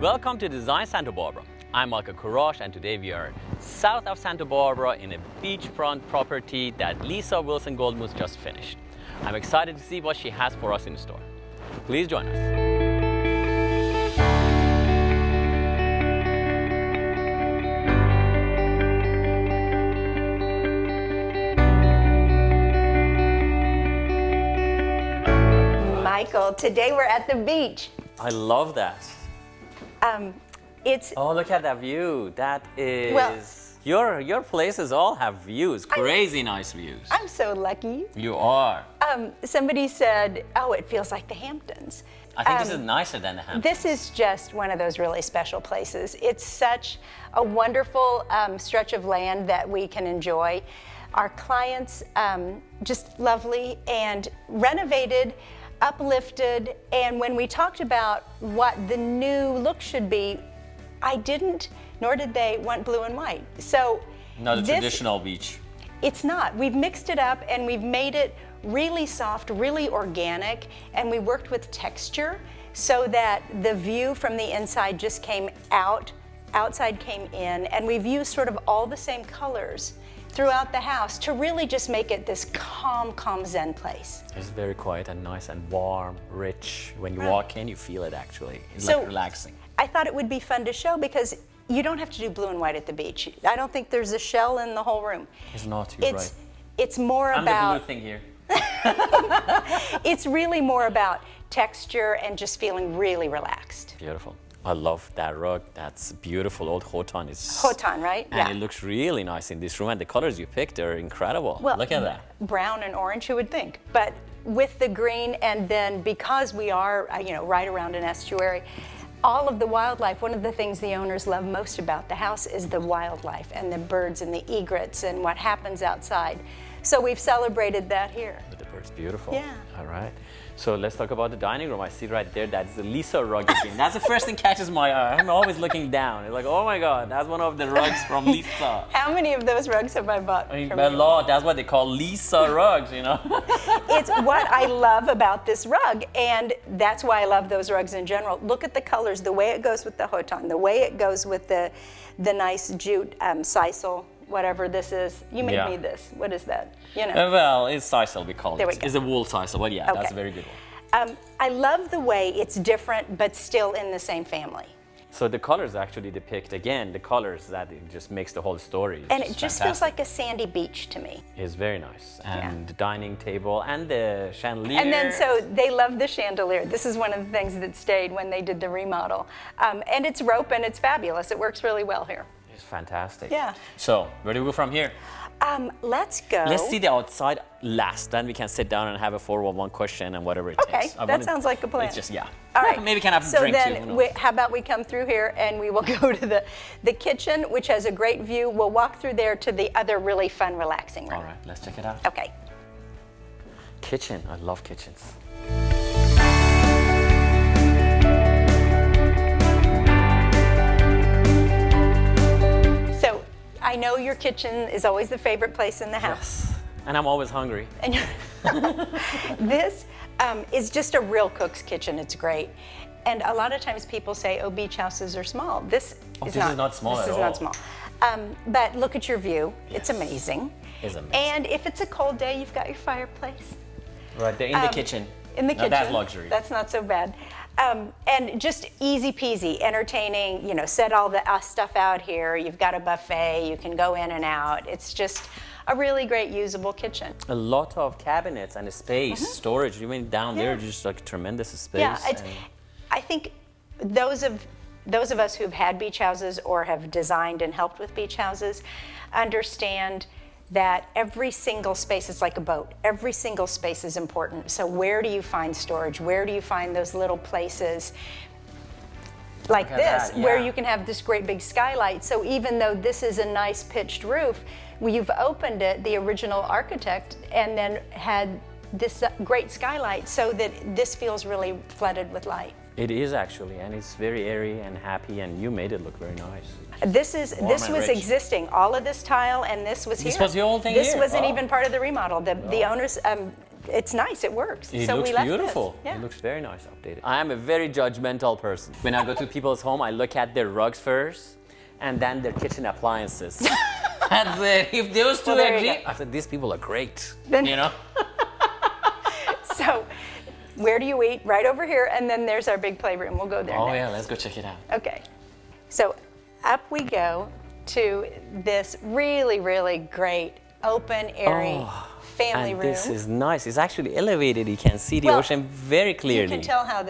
Welcome to Design Santa Barbara. I'm Malka Kourosh, and today we are south of Santa Barbara in a beachfront property that Leesa Wilson-Goldmuntz just finished. I'm excited to see what she has for us in store. Please join us. Michael, today we're at the beach. I love that. Oh, look at that view. That is, well, your places all have views, crazy nice views. I'm so lucky. You are. Somebody said, oh, it feels like the Hamptons. I think this is nicer than the Hamptons. This is just one of those really special places. It's such a wonderful stretch of land that we can enjoy. Our clients, just lovely and renovated, uplifted, and when we talked about what the new look should be, I didn't, nor did they, want blue and white. So not a traditional beach. It's not. We've mixed it up and we've made it really soft, really organic, and we worked with texture so that the view from the inside just came out, outside came in, and we've used sort of all the same colors throughout the house to really just make it this calm zen place. It's very quiet and nice and warm, rich. When you walk in, you feel it actually. It's like relaxing. I thought it would be fun to show because you don't have to do blue and white at the beach. I don't think there's a shell in the whole room. It's not, you're right. It's more I'm about... the blue thing here. It's really more about texture and just feeling really relaxed. Beautiful. I love that rug. That's beautiful. Old Khotan is... Khotan, right? And it looks really nice in this room. And the colors you picked are incredible. Well, look at that. Brown and orange, who would think? But with the green, and then because we are, right around an estuary, all of the wildlife, one of the things the owners love most about the house is the wildlife and the birds and the egrets and what happens outside. So we've celebrated that here. The bird's beautiful. Yeah. All right. So let's talk about the dining room. I see right there, that's the Leesa rug again. That's the first thing catches my eye. I'm always looking down. It's like, oh my God, that's one of the rugs from Leesa. How many of those rugs have I bought? A lot. That's what they call Leesa rugs, It's what I love about this rug, and that's why I love those rugs in general. Look at the colors, the way it goes with the Khotan, the way it goes with the nice jute sisal, whatever this is. You made me this. What is that? Well, it's sisal, we call it. There we go. It's a wool sisal, but yeah, that's a very good one. I love the way it's different, but still in the same family. So the colors actually depict, again, the colors that it just makes the whole story. And it just feels like a sandy beach to me. It's very nice. And the dining table and the chandelier. And then so they love the chandelier. This is one of the things that stayed when they did the remodel. And it's rope and it's fabulous. It works really well here. It's fantastic. Yeah. So where do we go from here? Let's go. Let's see the outside last, then we can sit down and have a 411 question and whatever it takes. Okay, that sounds like a plan. It's just, All right. Maybe we can have a drink too. So then, how about we come through here and we will go to the kitchen, which has a great view. We'll walk through there to the other really fun, relaxing room. All right, let's check it out. Okay. Kitchen, I love kitchens. I know your kitchen is always the favorite place in the house. Yes, and I'm always hungry. And this is just a real cook's kitchen. It's great. And a lot of times people say, oh, beach houses are small. This is not small at all. This is not small. But look at your view. Yes. It's amazing. It's amazing. And if it's a cold day, you've got your fireplace. Right there in the kitchen. In the kitchen. That's luxury. That's not so bad. And just easy peasy, entertaining, set all the stuff out here. You've got a buffet, you can go in and out. It's just a really great usable kitchen. A lot of cabinets and space, storage. You mean down there, just like tremendous space. Yeah, I think those of us who've had beach houses or have designed and helped with beach houses understand that every single space is like a boat. Every single space is important. So where do you find storage? Where do you find those little places like this, where you can have this great big skylight? So even though this is a nice pitched roof, you've opened it, the original architect, and then had this great skylight so that this feels really flooded with light. It is actually, and it's very airy and happy, and you made it look very nice. This was existing. All of this tile and this was here. This was the old thing This wasn't even part of the remodel. The owners it's nice, it works. It so looks we left beautiful. This. Yeah. It looks very nice updated. I am a very judgmental person. When I go to people's home, I look at their rugs first and then their kitchen appliances. That's it. If those two there are you cheap, go. I said, these people are great. Then- you know? So where do you eat? Right over here, and then there's our big playroom. We'll go there Oh next. yeah, let's go check it out. Okay. So up we go to this really, really great open, airy family And room. this is nice. It's actually elevated. You can see the Well, ocean very clearly. You can tell how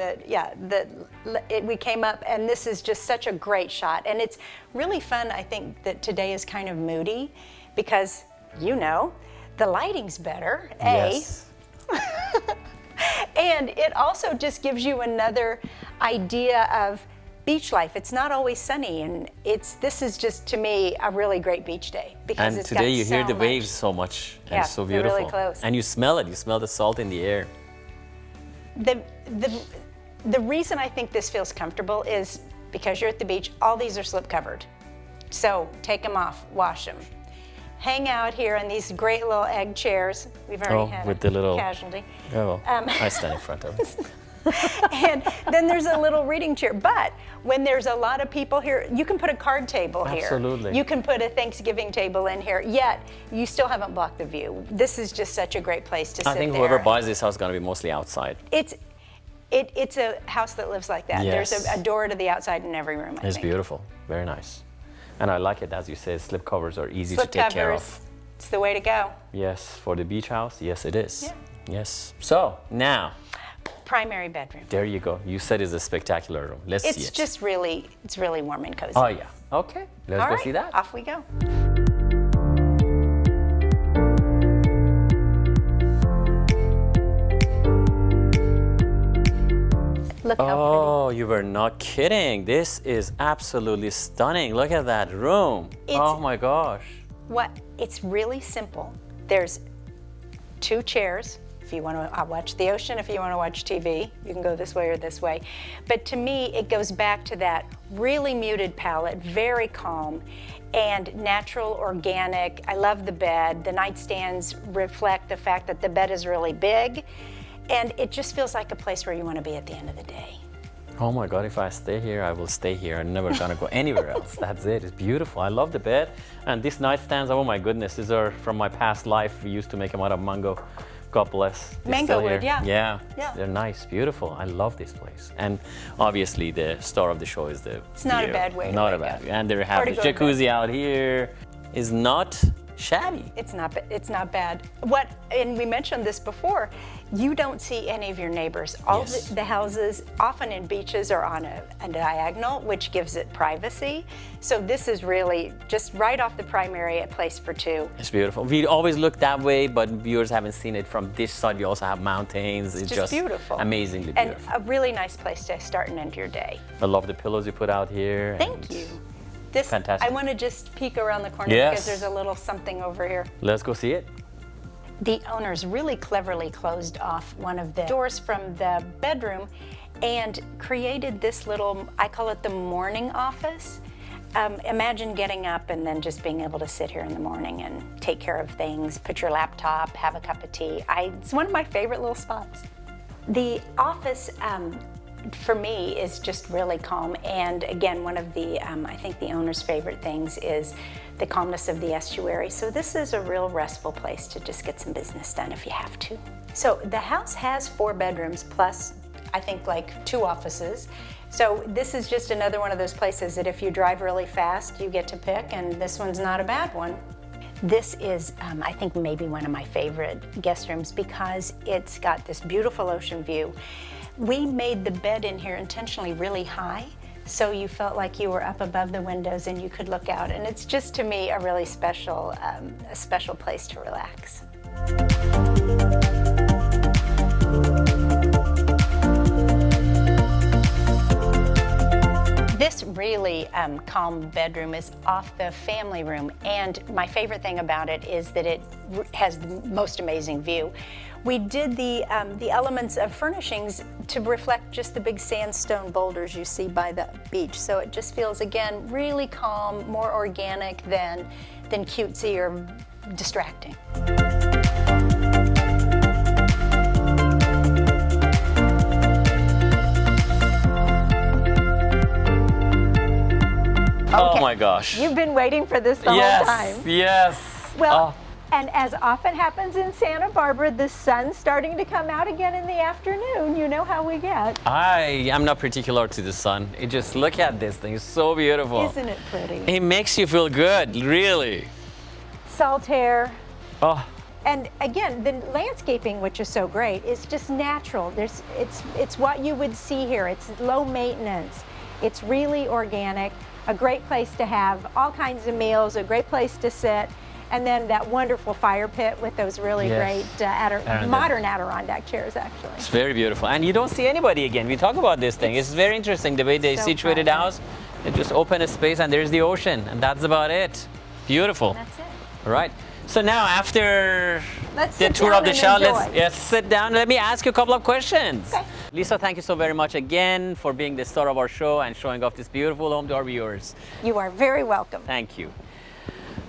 we came up, and this is just such a great shot. And it's really fun, I think, that today is kind of moody because, the lighting's better, Yes. And it also just gives you another idea of beach life. It's not always sunny, and this is just, to me, a really great beach day because And it's today got you hear so the much. waves so much. And Yeah, it's so they're beautiful. really close. And you smell it. You smell the salt in the air. The reason I think this feels comfortable is because you're at the beach, all these are slip covered. So take them off, wash them. Hang out here in these great little egg chairs. We've already had with a the little casualty. Oh, I stand in front of it. And then there's a little reading chair. But when there's a lot of people here, you can put a card table here. Absolutely. You can put a Thanksgiving table in here, yet you still haven't blocked the view. This is just such a great place to sit I think there. whoever buys this house is going to be mostly outside. It's a house that lives like that. Yes. There's a door to the outside in every room, I It's think. beautiful. Very nice. And I like it, as you say, slip covers are easy Slip to take care covers, of. it's the way to go. Yes, for the beach house, yes it is. Yeah. Yes. So, now, Primary bedroom. there you go. You said it's a spectacular room. Let's see It's it. just really, it's really warm and cozy. Oh, yeah. Okay, let's All go right, see that. off we go. Look how Oh, you were not kidding. This is absolutely stunning. Look at that room. Oh my gosh. pretty. It's really simple. There's 2 chairs. If you want to watch the ocean, if you want to watch TV, you can go this way or this way. But to me, it goes back to that really muted palette, very calm and natural, organic. I love the bed. The nightstands reflect the fact that the bed is really big, and it just feels like a place where you want to be at the end of the day. Oh my God, if I stay here, I will stay here. I'm never gonna go anywhere else. That's it, it's beautiful. I love the bed. And these nightstands, oh my goodness, these are from my past life. We used to make them out of mango. God bless. They're Mango still wood, here. yeah. Yeah, they're nice, beautiful. I love this place. And obviously the star of the show is the It's not a view. bad way to Not a wake bad up. view. And they have Or to the go to bed. jacuzzi out here. Is not shabby. It's not bad. And we mentioned this before, you don't see any of your neighbors. All Yes. the houses, often in beaches, are on a diagonal, which gives it privacy. So this is really just right off the primary, a place for 2. It's beautiful. We always look that way, but viewers haven't seen it from this side. We also have mountains. It's Just beautiful. Amazingly And beautiful. a really nice place to start and end your day. I love the pillows you put out here. Thank and you. This, Fantastic. I want to just peek around the corner Yes. because there's a little something over here. Let's go see it. The owners really cleverly closed off one of the doors from the bedroom and created this little, I call it the morning office. Imagine getting up and then just being able to sit here in the morning and take care of things, put your laptop, have a cup of tea. It's one of my favorite little spots. The office, for me, is just really calm. And again, one of the, I think the owner's favorite things is the calmness of the estuary. So this is a real restful place to just get some business done if you have to. So the house has 4 bedrooms plus, I think, like 2 offices. So this is just another one of those places that if you drive really fast, you get to pick, and this one's not a bad one. This is, I think, maybe one of my favorite guest rooms because it's got this beautiful ocean view. We made the bed in here intentionally really high, so you felt like you were up above the windows and you could look out. And it's just, to me, a really special place to relax. This really calm bedroom is off the family room, and my favorite thing about it is that it has the most amazing view. We did the elements of furnishings to reflect just the big sandstone boulders you see by the beach, so it just feels, again, really calm, more organic than cutesy or distracting. Oh Okay. my gosh. You've been waiting for this the whole time. Yes. Well, and as often happens in Santa Barbara, the sun's starting to come out again in the afternoon. You know how we get. I am not particular to the sun. It just look at this thing. It's so beautiful. Isn't it pretty? It makes you feel good, really. Salt air. Oh, And again, the landscaping, which is so great, is just natural. It's what you would see here. It's low maintenance. It's really organic. A great place to have all kinds of meals. A great place to sit. And then that wonderful fire pit with those really Yes. great modern Adirondack chairs, actually. it's very beautiful. And you don't see anybody again. We talk about this thing. It's very interesting the way they so situated the private. house. They just open a space and there's the ocean, and that's about it. Beautiful. That's it. All right. So now after Let's the sit tour down of the and show, enjoy. let's sit down. Let me ask you a couple of questions. Okay. Leesa, thank you so very much again for being the star of our show and showing off this beautiful home to our viewers. You are very welcome. Thank you.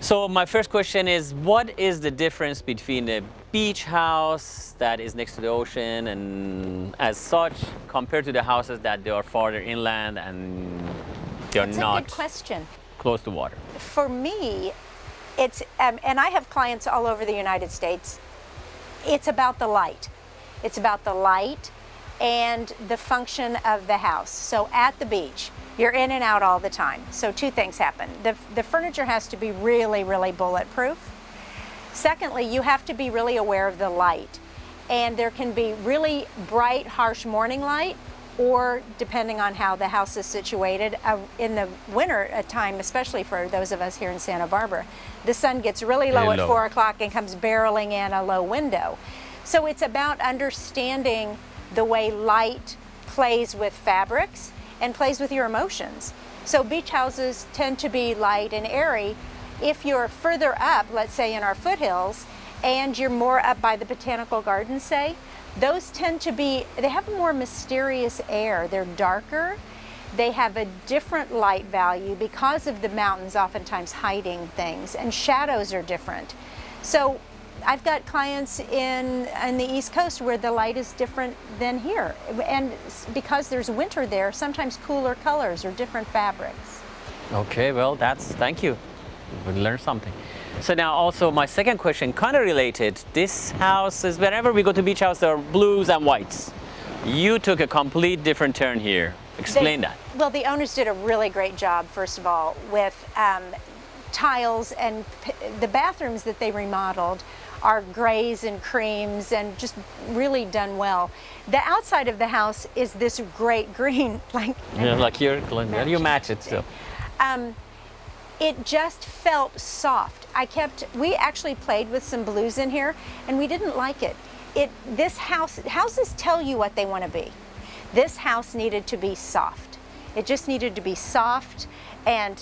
So my first question is, what is the difference between a beach house that is next to the ocean and as such compared to the houses that they are farther inland and they're That's a not good question. close to water? For me, it's, and I have clients all over the United States, it's about the light. It's about the light and the function of the house. So at the beach, you're in and out all the time. So two things happen. The furniture has to be really, really bulletproof. Secondly, you have to be really aware of the light. And there can be really bright, harsh morning light, or depending on how the house is situated, in the winter time, especially for those of us here in Santa Barbara, the sun gets really low Very at low. 4 o'clock and comes barreling in a low window. So it's about understanding the way light plays with fabrics and plays with your emotions. So beach houses tend to be light and airy. If you're further up, let's say in our foothills, and you're more up by the botanical gardens, say, those tend to be, they have a more mysterious air. They're darker. They have a different light value because of the mountains oftentimes hiding things, and shadows are different. So I've got clients in the East Coast where the light is different than here. And because there's winter there, sometimes cooler colors or different fabrics. Okay, well, thank you. We learned something. So now also my second question, kind of related. This house is, whenever we go to beach house, there are blues and whites. You took a complete different turn here. Explain that. Well, the owners did a really great job, first of all, with tiles, and the bathrooms that they remodeled are grays and creams and just really done well. The outside of the house is this great green, like You're, you match it still. it just felt soft. We actually played with some blues in here and we didn't like it. Houses tell you what they want to be. This house needed to be soft. It just needed to be soft and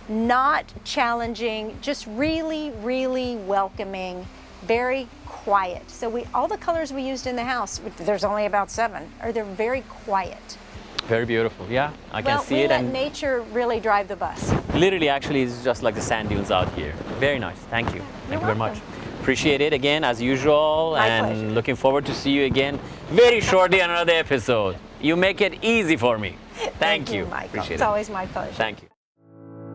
not challenging, just really, really welcoming, very quiet. So all the colors we used in the house, there's only about 7, they're very quiet. Very beautiful. Yeah, I can see it. Well, we let And nature really drive the bus. literally, actually, it's just like the sand dunes out here. Very nice. Thank you. Thank you very much. Appreciate it again, as usual. My and pleasure. looking forward to see you again very shortly on another episode. You make it easy for me. Thank you. Michael. Appreciate It's it. always my pleasure. Thank you.